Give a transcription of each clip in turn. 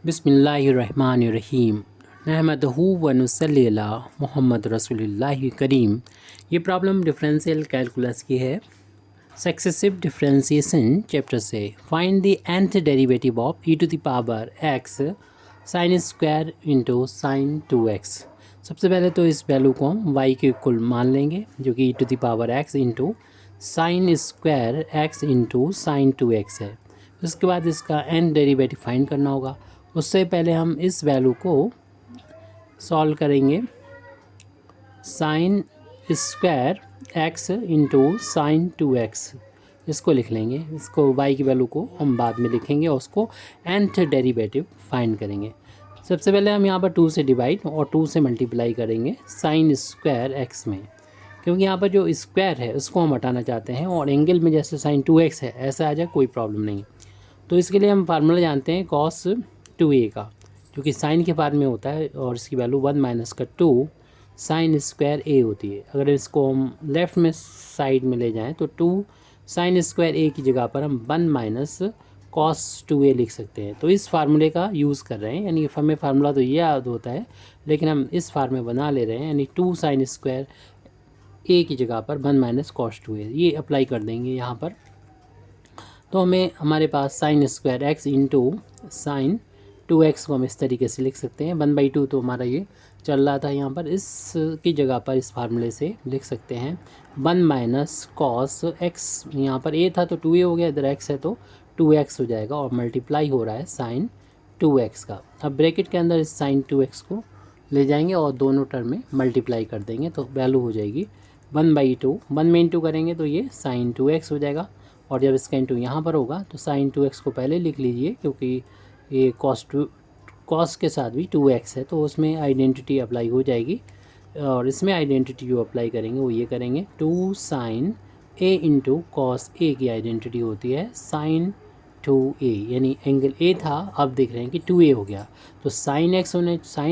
बिस्मिल्लाहिर्रहमानिर्रहीम नहमदहू व नुसल्ली अला मुहम्मद रसूलुल्लाहि करीम। ये प्रॉब्लम डिफरेंशियल कैलकुलस की है, सक्सेसिव डिफरेंशिएशन चैप्टर से। Find the nth derivative of e to the power x sine square into sine 2x। सबसे पहले तो इस वैल्यू को हम y के इक्वल मान लेंगे, जो कि e to the power x into sine square x into sine 2x है। उसके बाद इसका n डेरिवेटिव फाइंड करना होगा। उससे पहले हम इस वैल्यू को सॉल्व करेंगे। Sign square x into sine 2x इसको लिख लेंगे। इसको y की वैल्यू को हम बाद में लिखेंगे और उसको nth डेरिवेटिव फाइंड करेंगे। सबसे पहले हम यहाँ पर 2 से डिवाइड और 2 से मल्टीप्लाई करेंगे साइन स्क्वायर x में, क्योंकि यहाँ पर जो स्क्वायर है उसको हम हटाना चाहते हैं और एंगल में जैसे साइन 2x है ऐसा आ जाए कोई प्रॉब्लम नहीं। तो इसके लिए हम फार्मूला जानते हैं cos 2a का, जो कि साइन के फार्म में होता है और इसकी वैल्यू 1 माइनस का 2 साइन स्क्वायर a होती है। अगर इसको हम लेफ़्ट में साइड में ले जाएं तो 2 साइन स्क्वायर a की जगह पर हम 1 माइनस cos 2a लिख सकते हैं। तो इस फार्मूले का यूज़ कर रहे हैं, यानी हमें फार्मूला तो ये याद होता है लेकिन हम इस फार्म में बना ले रहे हैं, यानी 2 साइन स्क्वायर a की जगह पर 1 माइनस cos 2a ये अप्लाई कर देंगे यहाँ पर। तो हमें हमारे पास sine square x into sine 2x को हम इस तरीके से लिख सकते हैं। 1/2 तो हमारा ये चल रहा था यहाँ पर, इस की जगह पर इस फार्मूले से लिख सकते हैं 1 माइनस कॉस x। यहाँ पर a था तो 2a हो गया, इधर x है तो 2x हो जाएगा और मल्टीप्लाई हो रहा है साइन 2x का। अब ब्रैकेट के अंदर इस साइन 2x को ले जाएंगे और दोनों टर्म में मल्टीप्लाई कर देंगे तो वैल्यू हो जाएगी 1/2। 1 में इंटू करेंगे तो ये साइन 2x हो जाएगा और जब इसका इंटू यहाँ पर होगा तो साइन 2x को पहले लिख लीजिए, क्योंकि ये कॉस के साथ भी 2x है तो उसमें आइडेंटिटी अप्लाई हो जाएगी। और इसमें आइडेंटिटी जो अप्लाई करेंगे वो ये करेंगे 2 sine a into cos a की आइडेंटिटी होती है साइन 2a, यानी एंगल a था अब देख रहे हैं कि 2a हो गया। तो साइन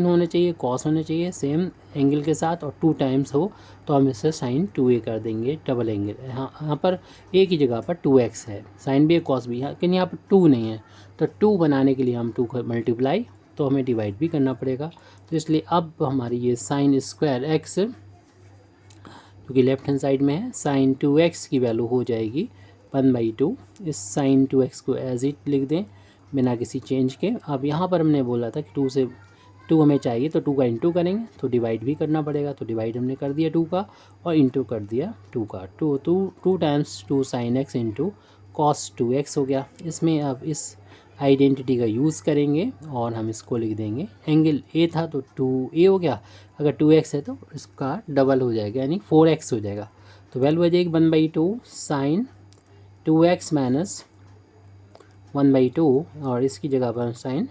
होने चाहिए, कॉस होने चाहिए सेम एंगल के साथ, और 2 टाइम्स हो तो हम इसे साइन 2a कर देंगे डबल एंगल। यहाँ पर a की जगह पर 2x है, साइन भी है कॉस भी है, लेकिन यहाँ पर 2 नहीं है तो 2 बनाने के लिए हम 2 को मल्टीप्लाई तो हमें डिवाइड भी करना पड़ेगा। तो इसलिए अब हमारी ये साइन स्क्वायर x जो कि लेफ्ट हैंड साइड में है, साइन 2x की वैल्यू हो जाएगी 1/2। इस साइन 2x को एज इट लिख दें बिना किसी चेंज के। अब यहाँ पर हमने बोला था कि 2 हमें चाहिए तो 2 का इंटू करेंगे तो डिवाइड भी करना पड़ेगा, तो डिवाइड हमने कर दिया 2 का और इंटू कर दिया 2 का। 2 times 2 sine x into cos 2x हो गया। इसमें अब इस आइडेंटिटी का यूज़ करेंगे और हम इसको लिख देंगे, एंगल a था तो 2a हो गया, अगर 2x है तो इसका डबल हो जाएगा यानी 4x हो जाएगा। तो वैल्यू आ जाएगी 1/2 साइन 2x माइनस 1/2 और इसकी जगह पर साइन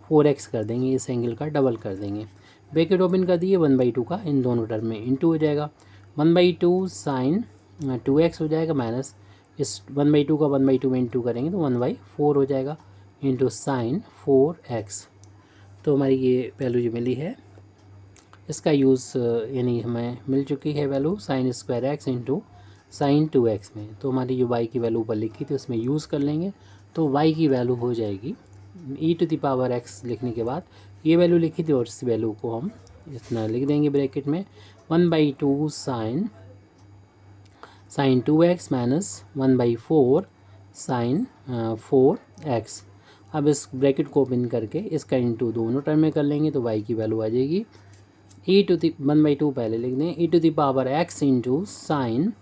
4x कर देंगे, इस एंगल का डबल कर देंगे। ब्रैकेट ओपन कर दिए, 1/2 का इन दोनों टर्म में इंटू हो जाएगा, 1/2 साइन 2x हो जाएगा माइनस इस 1/2 का 1/2 में इंटू करेंगे तो 1/4 हो जाएगा इंटू साइन 4x। तो हमारी ये वैल्यू जो मिली है इसका यूज़ यानी हमें मिल चुकी है value sign square x into sine 2x में। तो हमारी जो y की वैल्यू ऊपर लिखी थी उसमें यूज़ कर लेंगे तो y की वैल्यू हो जाएगी e to the power x लिखने के बाद ये वैल्यू लिखी थी और इस वैल्यू को हम इतना लिख देंगे ब्रैकेट में 1/2 sign 2x minus 1/4 sign 4x। अब इस ब्रैकेट को ओपन करके इसका इंटू दोनों टर्म में कर लेंगे तो y की वैल्यू आ जाएगी 1/2 पहले लिख दें e to the power x into sine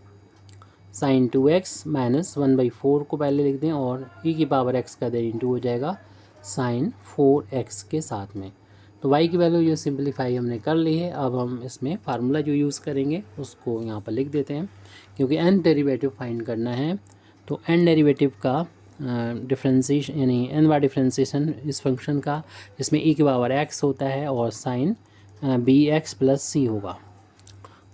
2x minus 1/4 को पहले लिख दें और e की पावर x का दें इंटू हो जाएगा साइन 4x के साथ में। तो y की वैल्यू ये सिंपलीफाई हमने कर ली है। अब हम इसमें फार्मूला जो यूज़ करेंगे उसको यहाँ पर लिख देते हैं, क्योंकि n डेरिवेटिव फाइंड करना है। तो n डेरिवेटिव का डिफ्रेंशिएशन यानी n बार डिफ्रेंशिएशन इस फंक्शन का, जिसमें e की पावर x होता है और साइन bx प्लस c होगा,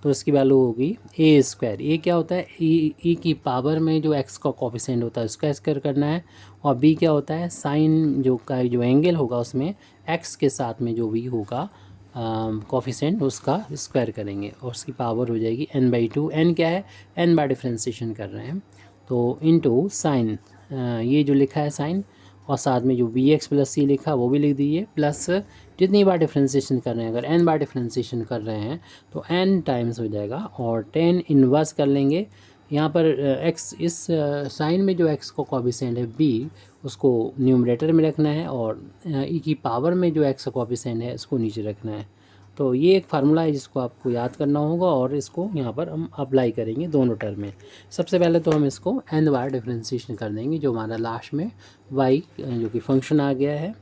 तो इसकी वैल्यू होगी a स्क्वायर। a क्या होता है, e की पावर में जो x का कोफिशिएंट होता है उसका स्क्वायर करना है, और b क्या होता है साइन जो एंगल होगा उसमें x के साथ में जो भी होगा कोफिशिएंट उसका स्क्वायर करेंगे और उसकी पावर हो जाएगी n/2। n क्या है, n बार डिफ्रेंशिएशन कर रहे हैं तो इनटू साइन ये जो लिखा है साइन और साथ में जो बी एक्स प्लस सी लिखा वो भी लिख दीजिए, प्लस जितनी बार डिफ्रेंशिएशन कर रहे हैं, अगर एन बार डिफ्रेंशिएशन कर रहे हैं तो एन टाइम्स हो जाएगा, और 10 इन्वर्स कर लेंगे। यहाँ पर एक्स इस साइन में जो एक्स को कोफिशिएंट है बी, उसको न्यूमरेटर में रखना है, और ई की पावर में जो एक्स का कोफिशिएंट है इसको नीचे रखना है। तो ये एक फार्मूला है जिसको आपको याद करना होगा, और इसको यहाँ पर हम अप्लाई करेंगे दोनों टर्म में। सबसे पहले तो हम इसको एन बार डिफ्रेंशिएशन कर देंगे, जो हमारा लास्ट में वाई जो कि फंक्शन आ गया है,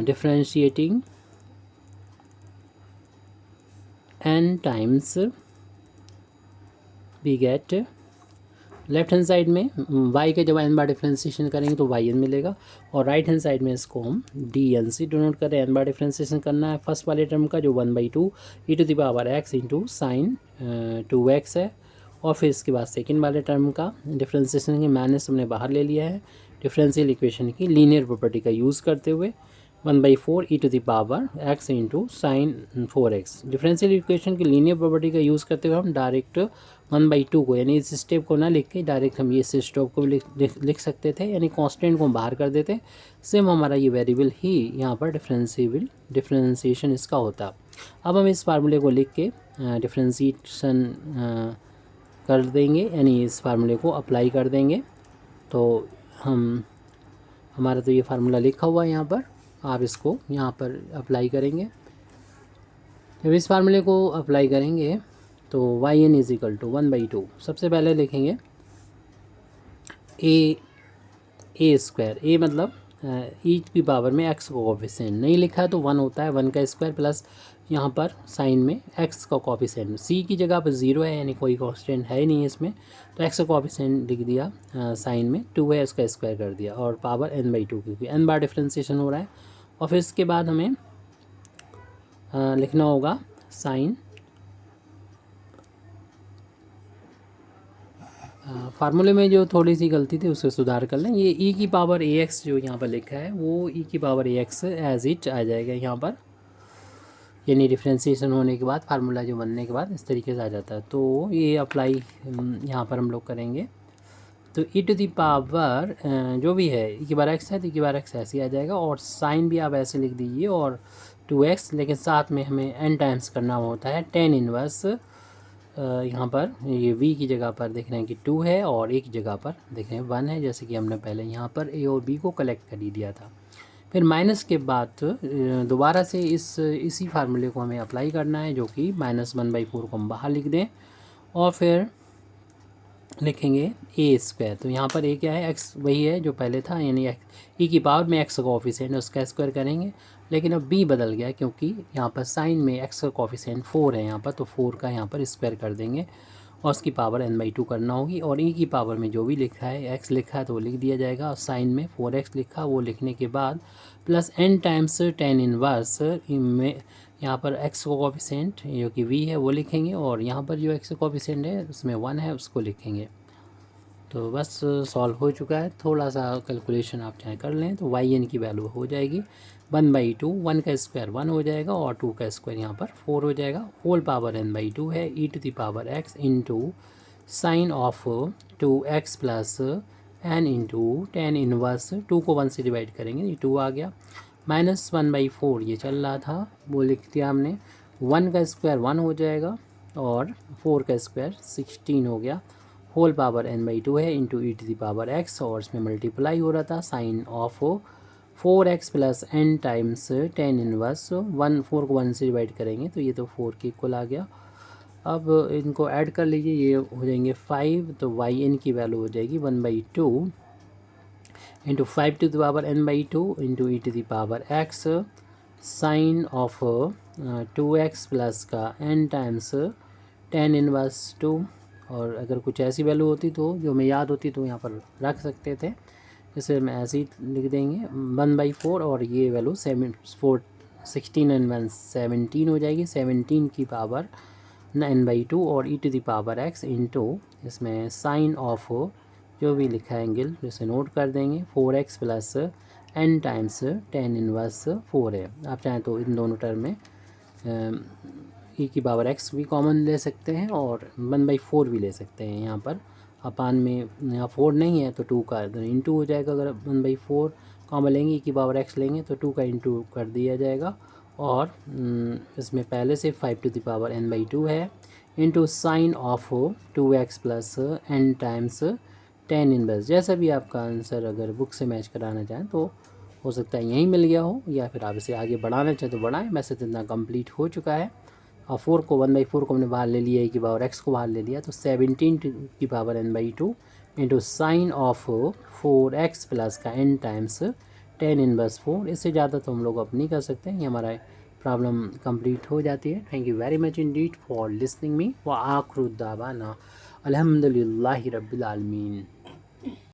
differentiating n times we get left hand side में y के जब n बार डिफ्रेंशिएशन करेंगे तो y n मिलेगा, और राइट हैंड साइड में इसको हम डी एन सी डिनोट करें। n बार डिफ्रेंशिएशन करना है फर्स्ट वाले टर्म का जो 1/2 e to the power x into sine 2x है, और फिर इसके बाद सेकेंड वाले टर्म का डिफ्रेंशिएशन की माइनस हमने बाहर ले लिया है डिफरेंशियल इक्वेशन की लीनियर प्रॉपर्टी का यूज़ करते हुए, 1/4 e to the power x into sine 4x। Differential equation की लीनियर प्रॉपर्टी का यूज़ करते हुए हम डायरेक्ट 1/2 को, यानी इस स्टेप को ना लिख के डायरेक्ट हम ये स्टेप को भी लिख सकते थे, यानी कांस्टेंट को बाहर कर देते। सेम हमारा ये वेरिएबल ही यहाँ पर डिफरेंशिएशन इसका होता। अब हम इस फार्मूले को लिख के डिफरेंशिएशन कर देंगे, यानी इस फार्मूले को अप्लाई कर देंगे। तो हमारा तो ये फार्मूला लिखा हुआ है यहाँ पर, आप इसको यहाँ पर अप्लाई करेंगे। जब इस फार्मूले को अप्लाई करेंगे तो y n is equal to 1/2, सबसे पहले लिखेंगे ए स्क्वायर, ए मतलब ई की पावर में एक्स का कोफिशिएंट नहीं लिखा है तो 1 होता है, 1 का स्क्वायर प्लस यहाँ पर साइन में एक्स का कोफिशिएंट, सी की जगह पर 0 है यानी कोई कांस्टेंट है नहीं इसमें, तो एक्स का कोफिशिएंट लिख दिया, साइन में 2 है उसका स्क्वायर कर दिया, और पावर n/2 क्योंकि n बार डिफ्रेंशिएशन हो रहा है। और फिर इसके बाद हमें लिखना होगा साइन, फार्मूले में जो थोड़ी सी गलती थी उससे सुधार कर लें। ये ई की पावर ए एक्स जो यहाँ पर लिखा है वो ई की power A X as it आ जाएगा यहाँ पर, यानी डिफ्रेंशिएशन होने के बाद फार्मूला जो बनने के बाद इस तरीके से आ जाता है। तो ये अप्लाई यहाँ पर हम लोग करेंगे, तो ई टू द पावर जो भी है ई की बार एक्स है तो ई की बार एक्स ऐसे ही आ जाएगा, और साइन भी आप ऐसे लिख दीजिए, और 2x, लेकिन साथ में हमें n टाइम्स करना होता है 10 इनवर्स। यहाँ पर ये v की जगह पर देख रहे हैं कि 2 है, और a की जगह पर देख रहे हैं 1 है, जैसे कि हमने पहले यहाँ पर a और b को कलेक्ट कर ही दिया था। फिर माइनस के बाद दोबारा से इसी फार्मूले को हमें अप्लाई करना है, जो कि -1/4 को हम बाहर लिख दें, और फिर लिखेंगे ए स्क्वायर। तो यहाँ पर ए क्या है, एक्स वही है जो पहले था, यानी ई की पावर में एक्स का कोफिशिएंट है उसका स्क्वायर करेंगे, लेकिन अब बी बदल गया क्योंकि यहाँ पर साइन में एक्स का कोफिशिएंट 4 है यहाँ पर, तो 4 का यहाँ पर स्क्वायर कर देंगे और उसकी पावर n/2 करना होगी, और ई की पावर में जो भी लिखा है एक्स लिखा है तो वो लिख दिया जाएगा, और साइन में 4x लिखा वो लिखने के बाद प्लस n टाइम्स 10 इनवर्स में यहाँ पर x का कोफिशिएंट जो कि v है वो लिखेंगे, और यहाँ पर जो x का कोफिशिएंट है उसमें 1 है उसको लिखेंगे। तो बस सॉल्व हो चुका है, थोड़ा सा कैलकुलेशन आप चाहे कर लें तो वाई एन की वैल्यू हो जाएगी 1/2, 1 का स्क्वायर 1 हो जाएगा, और 2 का स्क्वायर यहाँ पर 4 हो जाएगा, होल पावर n/2 है e to the power x into sine of 2x plus n into 10 inverse, 2 को 1 से डिवाइड करेंगे ये 2 आ गया, -1/4 ये चल रहा था वो लिख दिया हमने, 1 का स्क्वायर 1 हो जाएगा, और 4 का स्क्वायर 16 हो गया, होल पावर n/2 है into e to the power x, और इसमें मल्टीप्लाई हो रहा था sine of 4x plus n times 10 inverse 1, 4 को 1 से डिवाइड करेंगे तो ये तो 4 के इक्वल आ गया। अब इनको ऐड कर लीजिए, ये हो जाएंगे 5, तो वाई एन की वैल्यू हो जाएगी 1/2 into 5 to the power n/2 into e to the power x sine of 2x plus का n टाइम्स 10 इनवर्स 2, और अगर कुछ ऐसी वैल्यू होती तो जो हमें याद होती तो यहाँ पर रख सकते थे, इसे हम ऐसे ही लिख देंगे 1/4, और ये वैल्यू 16 एंड 1 17 हो जाएगी, 17 की पावर n/2 और e to the power x into इसमें साइन ऑफ जो भी लिखा है एंगल इसे नोट कर देंगे 4x plus n times 10 inverse 4 है। आप चाहें तो इन दोनों टर्म में ई की पावर x भी कॉमन ले सकते हैं और 1/4 भी ले सकते हैं, यहाँ पर अपान में यहाँ 4 नहीं है तो 2 का इंटू हो जाएगा। अगर 1/4 कॉमन लेंगे की पावर x लेंगे तो 2 का इंटू कर दिया जाएगा। और इसमें पहले से 5n/2 है into sine of 2x plus n times 10 inverse. जैसा भी आपका आंसर अगर बुक से मैच कराना चाहें तो हो सकता है यहीं मिल गया हो, या फिर आप इसे आगे बढ़ाना चाहें तो बढ़ाएं। वैसे तो इतना कंप्लीट हो चुका है। और 4 को 1/4 को हमने बाहर ले लिया, e की पावर x को बाहर ले लिया, तो 17 की power n/2 into sine of 4x plus का n टाइम्स 10 इनवर्स 4। इससे ज़्यादा तो हम लोग अब नहीं कर सकते हैं। ये हमारा प्रॉब्लम कंप्लीट हो जाती है। Thank you very much Indeed for listening me व आखिर दावाना अल्हम्दुलिल्लाहि रब्बिल आलमीन।